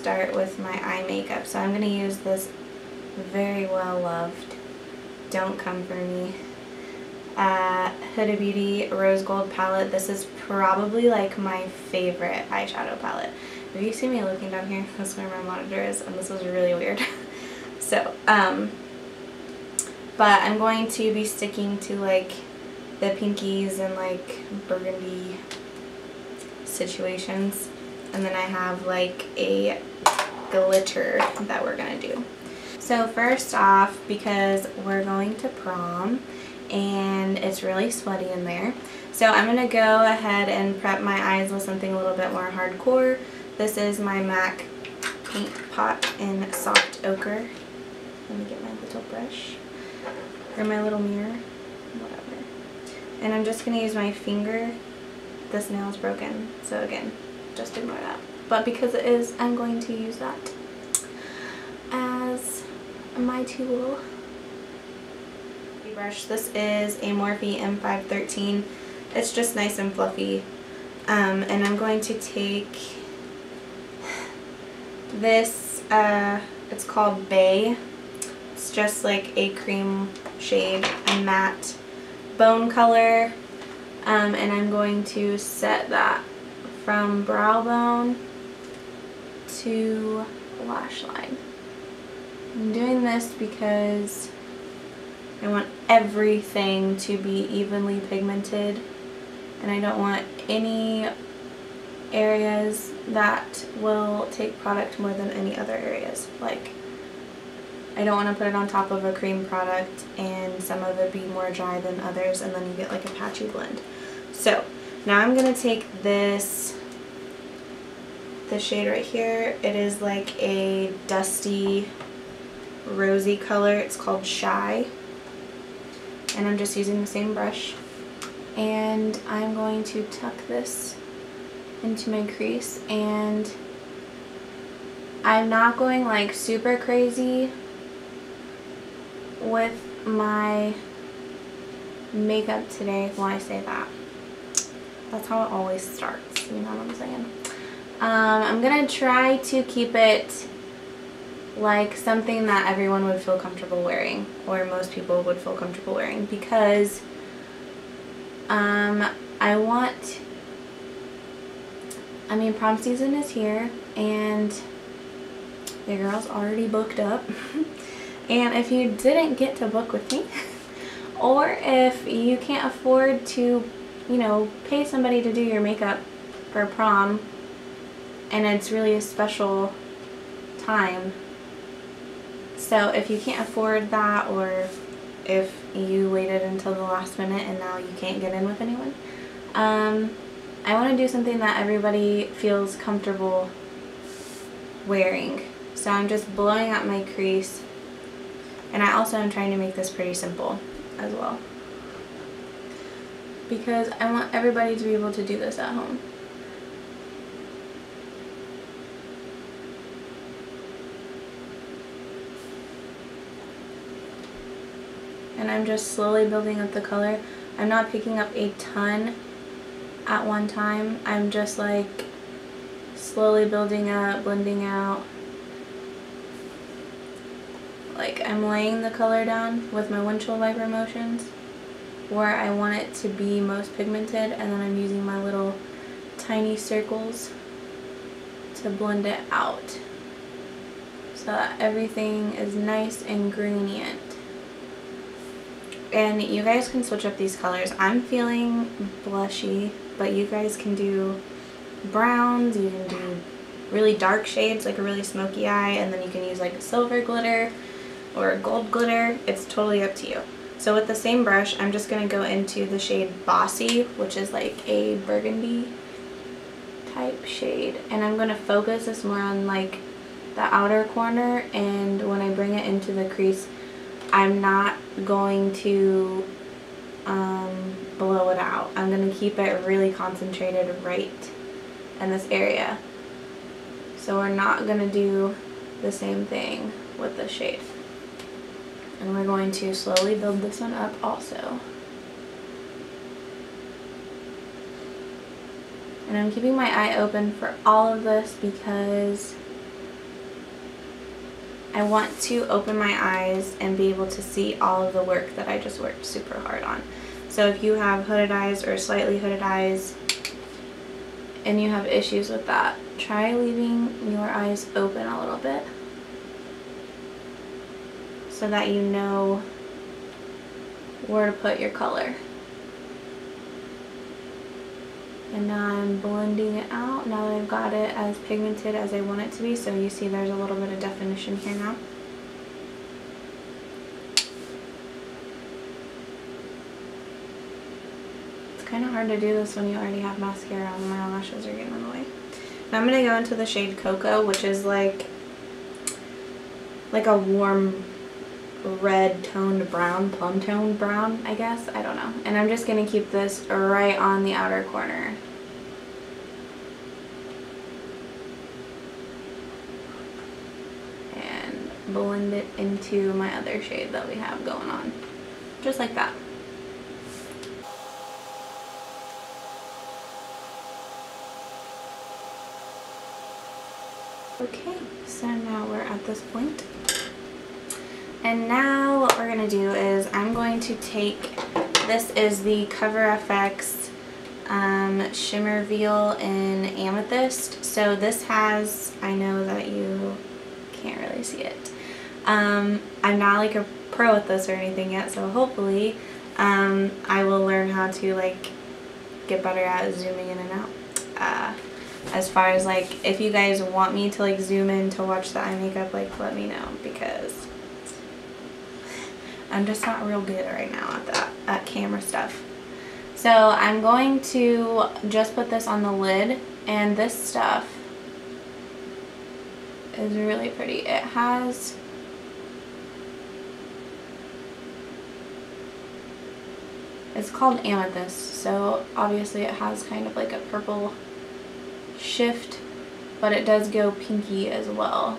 start with my eye makeup. So I'm going to use this very well loved Don't Come For Me Huda Beauty Rose Gold palette. This is probably like my favorite eyeshadow palette. If you see me looking down here, that's where my monitor is, and this is really weird. So, but I'm going to be sticking to like the pinkies and like burgundy situations, and then I have like a glitter that we're gonna do. So first off, because we're going to prom and it's really sweaty in there, so I'm gonna go ahead and prep my eyes with something a little bit more hardcore. This is my MAC Paint Pot in Soft Ochre. Let me get my little brush or my little mirror, whatever. And I'm just gonna use my finger. This nail is broken, so again, just ignore that. But because it is, I'm going to use that as my tool. Brush. This is a Morphe M513. It's just nice and fluffy. And I'm going to take this, it's called Bay. It's just like a cream shade, a matte bone color. And I'm going to set that from brow bone to lash line. I'm doing this because I want everything to be evenly pigmented, and I don't want any areas that will take product more than any other areas. Like, I don't want to put it on top of a cream product and some of it be more dry than others, and then you get like a patchy blend. So now I'm going to take this shade right here. It is like a dusty rosy color. It's called Shy. And I'm just using the same brush. And I'm going to tuck this into my crease. And I'm not going like super crazy with my makeup today. When I say that, that's how it always starts, you know what I'm saying? I'm gonna try to keep it like something that everyone would feel comfortable wearing, or most people would feel comfortable wearing, because prom season is here and your girl's already booked up. And if you didn't get to book with me, or if you can't afford to, you know, pay somebody to do your makeup for prom, and it's really a special time, so if you can't afford that, or if you waited until the last minute and now you can't get in with anyone, I want to do something that everybody feels comfortable wearing. So I'm just blowing out my crease, and I also am trying to make this pretty simple as well, because I want everybody to be able to do this at home. And I'm just slowly building up the color. I'm not picking up a ton at one time. I'm just like slowly building up, blending out. Like, I'm laying the color down with my windshield wiper motions where I want it to be most pigmented, and then I'm using my little tiny circles to blend it out so that everything is nice and gradient. And you guys can switch up these colors. I'm feeling blushy, but you guys can do browns, you can do really dark shades, like a really smoky eye, and then you can use like a silver glitter or a gold glitter. It's totally up to you. So with the same brush, I'm just going to go into the shade Bossy, which is like a burgundy type shade. And I'm going to focus this more on like the outer corner, and when I bring it into the crease, I'm not going to blow it out. I'm going to keep it really concentrated right in this area. So we're not going to do the same thing with this shade. And we're going to slowly build this one up also. And I'm keeping my eye open for all of this because I want to open my eyes and be able to see all of the work that I just worked super hard on. So if you have hooded eyes or slightly hooded eyes and you have issues with that, try leaving your eyes open a little bit so that you know where to put your color. And now I'm blending it out now that I've got it as pigmented as I want it to be. So you see there's a little bit of definition here now. It's kind of hard to do this when you already have mascara on. My lashes are getting in the way. Now I'm going to go into the shade Cocoa, which is like a warm red toned brown, plum toned brown, I guess. I don't know. And I'm just going to keep this right on the outer corner. And blend it into my other shade that we have going on. Just like that. Okay, so now we're at this point. And now what we're going to do is I'm going to take, this is the Cover FX Shimmer Veil in Amethyst. So this has, I know that you can't really see it. I'm not like a pro at this or anything yet, so hopefully I will learn how to like get better at zooming in and out. As far as like, if you guys want me to like zoom in to watch the eye makeup, like let me know, because I'm just not real good right now at that, at camera stuff. So I'm going to just put this on the lid, and this stuff is really pretty. It has, it's called Amethyst, so obviously it has kind of like a purple shift, but it does go pinky as well.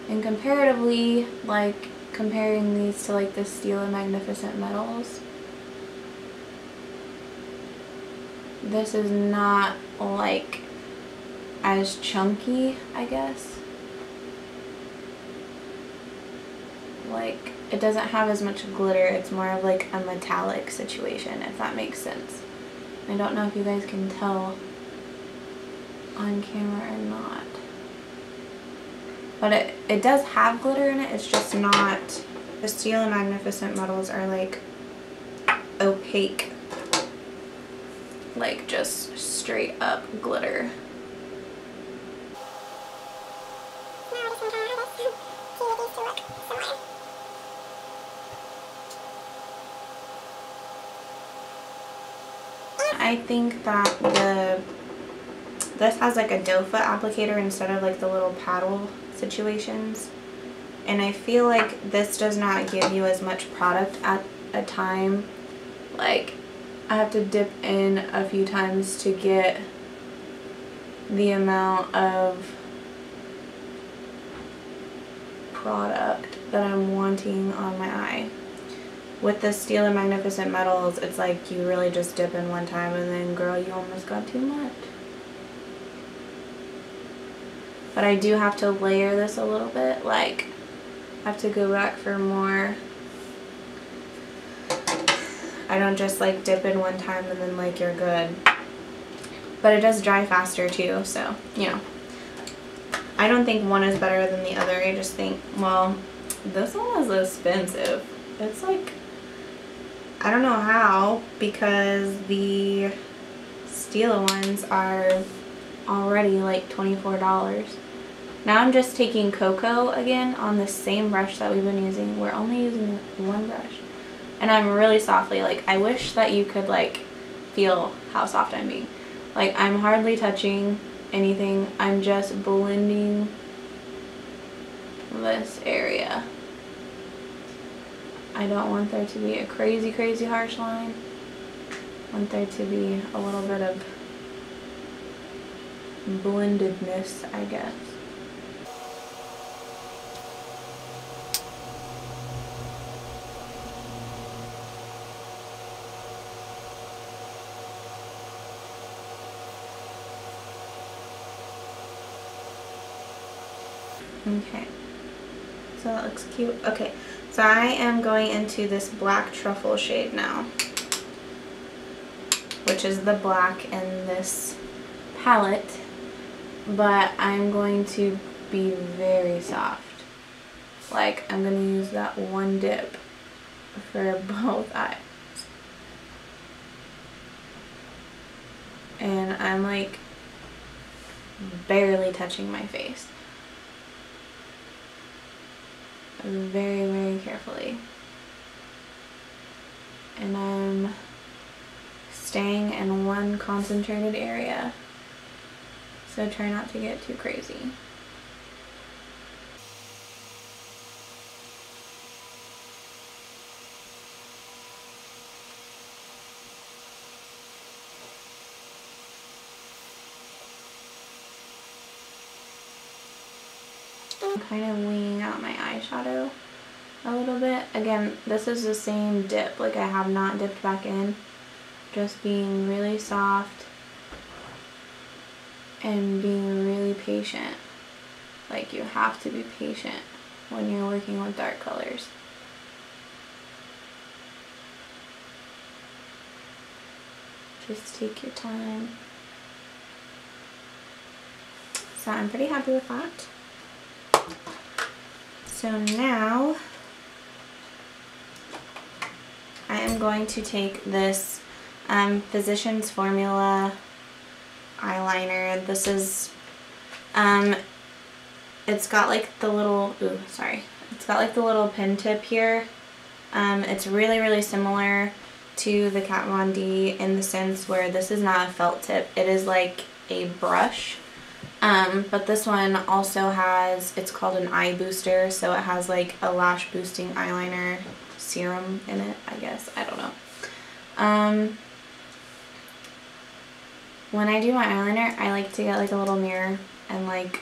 And comparatively, like comparing these to like the Steel and Magnificent Metals, this is not like as chunky, I guess. Like it doesn't have as much glitter, it's more of like a metallic situation, if that makes sense. I don't know if you guys can tell on camera or not, but it does have glitter in it. It's just not, the Steel and Magnificent Metals are like opaque, like just straight up glitter. I think that this has like a doe foot applicator instead of like the little paddle situations, and I feel like this does not give you as much product at a time. Like I have to dip in a few times to get the amount of product that I'm wanting on my eye. With the Steel and Magnificent Metals, it's like you really just dip in one time and then girl, you almost got too much. But I do have to layer this a little bit, like I have to go back for more. I don't just like dip in one time and then like you're good. But it does dry faster too, so you know. I don't think one is better than the other. I just think, well, this one is expensive. It's like, I don't know how, because the Steel ones are already like $24. Now I'm just taking Cocoa again on the same brush that we've been using. We're only using one brush. And I'm really softly, like I wish that you could like feel how soft I'm being. Like I'm hardly touching anything. I'm just blending this area. I don't want there to be a crazy, crazy harsh line. I want there to be a little bit of blendedness, I guess. Okay, So that looks cute. Okay, so I am going into this black truffle shade now, which is the black in this palette, but I'm going to be very soft. Like, I'm going to use that one dip for both eyes. And I'm like barely touching my face. Very, very carefully. And I'm staying in one concentrated area. So try not to get too crazy. I'm kind of winging out my eyeshadow a little bit. Again, this is the same dip, like I have not dipped back in. Just being really soft and being really patient. Like, you have to be patient when you're working with dark colors. Just take your time. So I'm pretty happy with that. So now I am going to take this Physicians Formula eyeliner. This is, it's got like the little, it's got like the little pin tip here. It's really, really similar to the Kat Von D in the sense where this is not a felt tip. It is like a brush. But this one also has, it's called an eye booster, so it has like a lash boosting eyeliner serum in it, I guess. I don't know. When I do my eyeliner, I like to get like a little mirror and like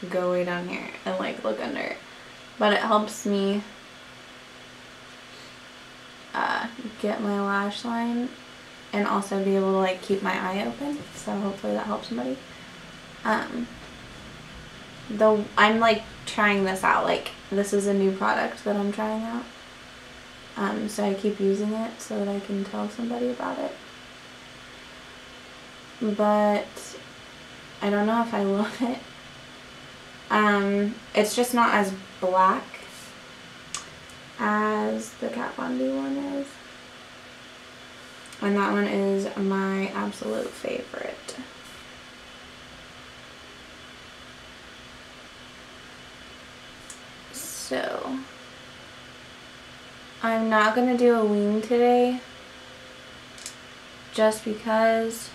go way down here and like look under it. But it helps me get my lash line and also be able to like keep my eye open. So hopefully that helps somebody. Though I'm like trying this out, like this is a new product that I'm trying out. So I keep using it so that I can tell somebody about it. But I don't know if I love it. It's just not as black as the Kat Von D one is. And that one is my absolute favorite. So I'm not going to do a wing today just because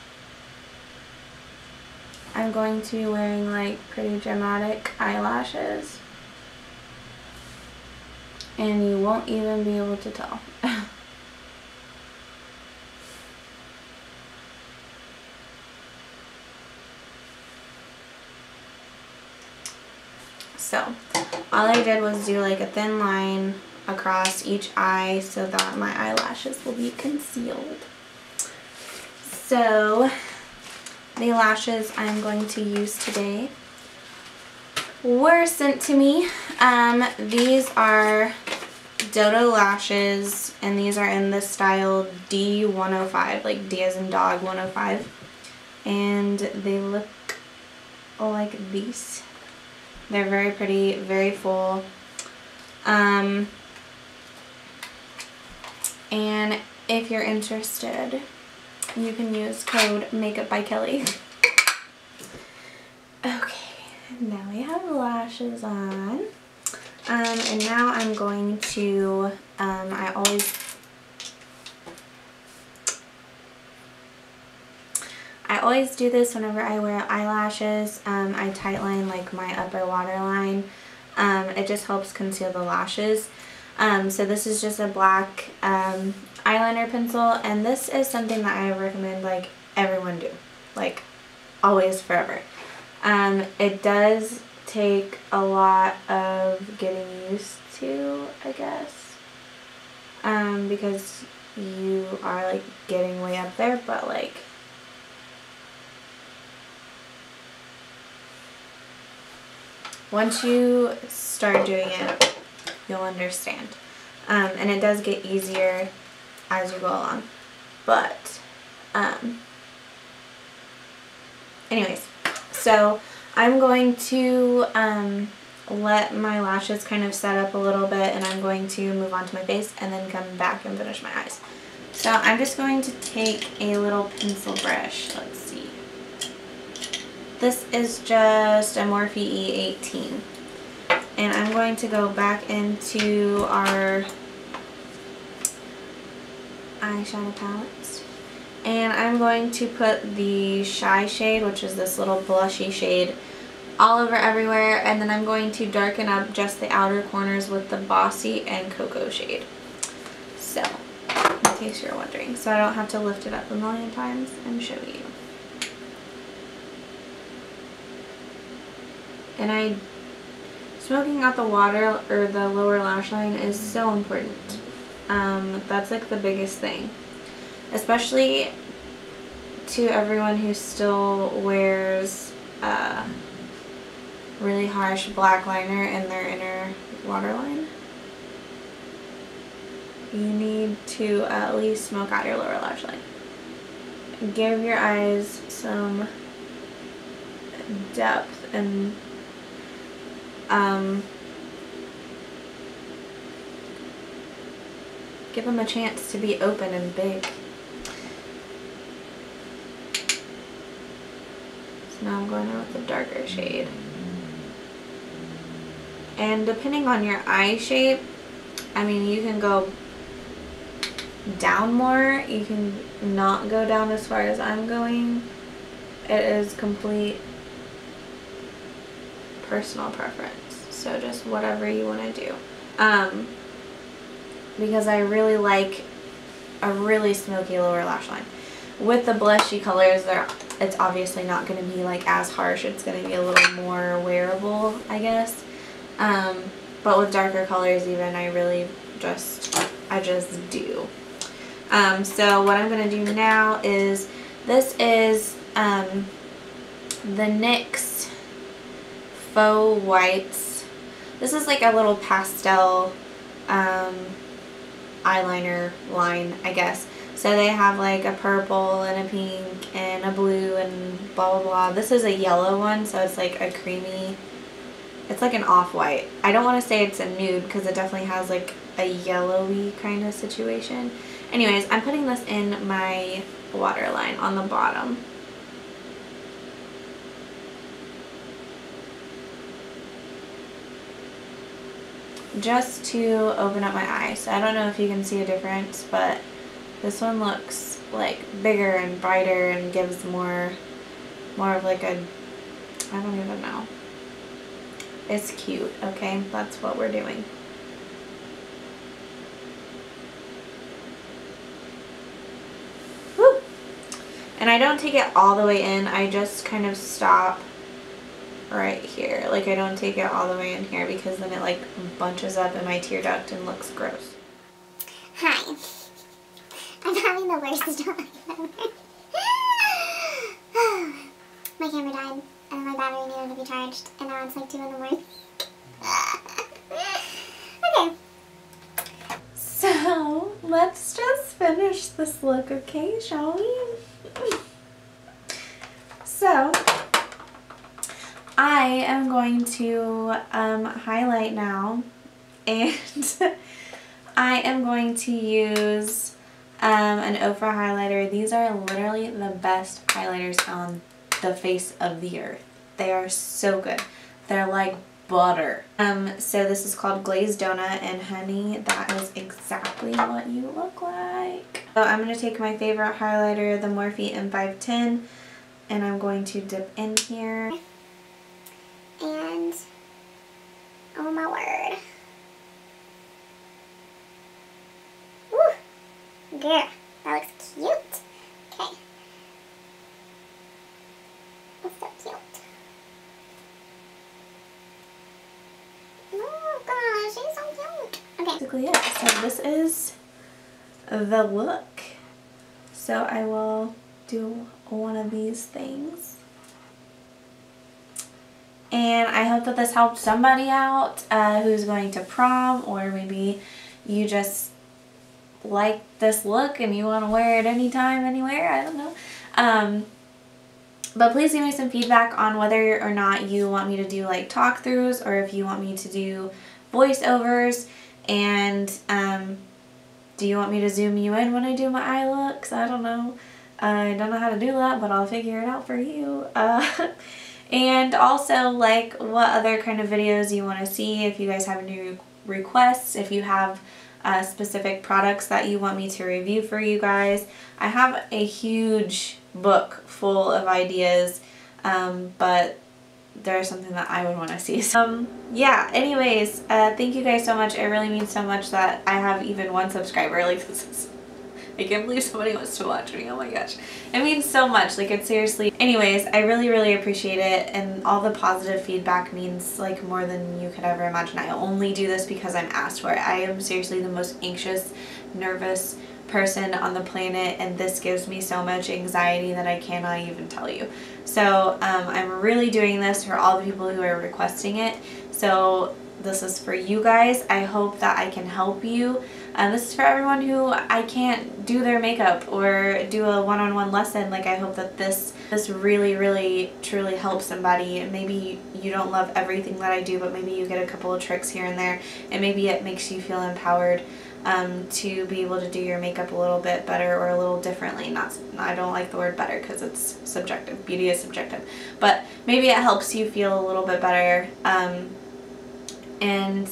I'm going to be wearing like pretty dramatic eyelashes and you won't even be able to tell. So all I did was do like a thin line across each eye so that my eyelashes will be concealed. So the lashes I'm going to use today were sent to me. These are Dodo Lashes, and these are in the style D105, like D as in dog 105. And they look like these. They're very pretty, very full. And if you're interested, you can use code makeupbykelly. Okay, now we have lashes on. And now I'm going to, I always do this whenever I wear eyelashes. I tightline like my upper waterline. It just helps conceal the lashes. So this is just a black eyeliner pencil, and this is something that I recommend like everyone do, like always, forever. It does take a lot of getting used to, I guess, because you are like getting way up there, but like Once you start doing it, you'll understand. And it does get easier as you go along. But, anyways, so I'm going to let my lashes kind of set up a little bit, and I'm going to move on to my face and then come back and finish my eyes. So I'm just going to take a little pencil brush. Let's see. This is just a Morphe E18. And I'm going to go back into our eyeshadow palettes. And I'm going to put the Shy shade, which is this little blushy shade, all over everywhere. And then I'm going to darken up just the outer corners with the Bossy and Cocoa shade. So, in case you're wondering. So I don't have to lift it up a million times and show you. And smoking out the water or the lower lash line is so important. That's like the biggest thing. Especially to everyone who still wears really harsh black liner in their inner waterline. You need to at least smoke out your lower lash line. Give your eyes some depth and give them a chance to be open and big. So now I'm going in with a darker shade. And depending on your eye shape, I mean, you can go down more, you can not go down as far as I'm going. It is complete personal preference, so just whatever you want to do. Because I really like a really smoky lower lash line. With the blushy colors, it's obviously not going to be like as harsh. It's going to be a little more wearable, I guess. But with darker colors even, I just do. So what I'm going to do now is, this is the NYX Faux Whites. This is like a little pastel eyeliner line, I guess. So they have like a purple and a pink and a blue and blah blah blah. This is a yellow one, so it's like a creamy, it's like an off-white. I don't want to say it's a nude because it definitely has like a yellowy kind of situation. Anyways, I'm putting this in my waterline on the bottom. Just to open up my eye. So I don't know if you can see a difference, but this one looks like bigger and brighter and gives more of like a, I don't even know. It's cute, okay? That's what we're doing. Woo! And I don't take it all the way in. I just kind of stop right here. Like, I don't take it all the way in here because then it like bunches up in my tear duct and looks gross. Hi. I'm having the worst time ever. My camera died and my battery needed to be charged and now it's like 2 in the morning. Okay. So, let's just finish this look, okay, shall we? So, I am going to highlight now, and I am going to use an Ofra highlighter. These are literally the best highlighters on the face of the earth. They are so good. They're like butter. So this is called Glazed Donut, and honey, that is exactly what you look like. So I'm going to take my favorite highlighter, the Morphe M510, and I'm going to dip in here. And, oh my word. Woo! Girl, that looks cute. Okay. That's so cute. Oh gosh, she's so cute. Okay. Basically it. So this is the look. So I will do one of these things. And I hope that this helped somebody out who's going to prom, or maybe you just like this look and you want to wear it anytime, anywhere. I don't know. But please give me some feedback on whether or not you want me to do like talk throughs, or if you want me to do voiceovers. And do you want me to zoom you in when I do my eye looks? I don't know. I don't know how to do that, but I'll figure it out for you. And also, like, what other kind of videos you want to see, if you guys have any requests, if you have specific products that you want me to review for you guys. I have a huge book full of ideas, but there's something that I would want to see. So, yeah, anyways, thank you guys so much. It really means so much that I have even one subscriber. Like, this is, I can't believe somebody wants to watch me. Oh my gosh. It means so much. Like, it's seriously. Anyways, I really, really appreciate it. And all the positive feedback means like more than you could ever imagine. I only do this because I'm asked for it. I am seriously the most anxious, nervous person on the planet, and this gives me so much anxiety that I cannot even tell you. So I'm really doing this for all the people who are requesting it. So this is for you guys. I hope that I can help you. This is for everyone who I can't do their makeup or do a one-on-one lesson. Like, I hope that this really, really, truly helps somebody. Maybe you don't love everything that I do, but maybe you get a couple of tricks here and there, and maybe it makes you feel empowered to be able to do your makeup a little bit better or a little differently. I don't like the word better because it's subjective. Beauty is subjective. But maybe it helps you feel a little bit better. And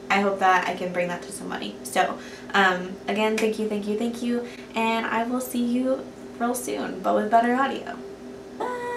I hope that I can bring that to somebody. So, again, thank you, thank you, thank you. And I will see you real soon, but with better audio. Bye!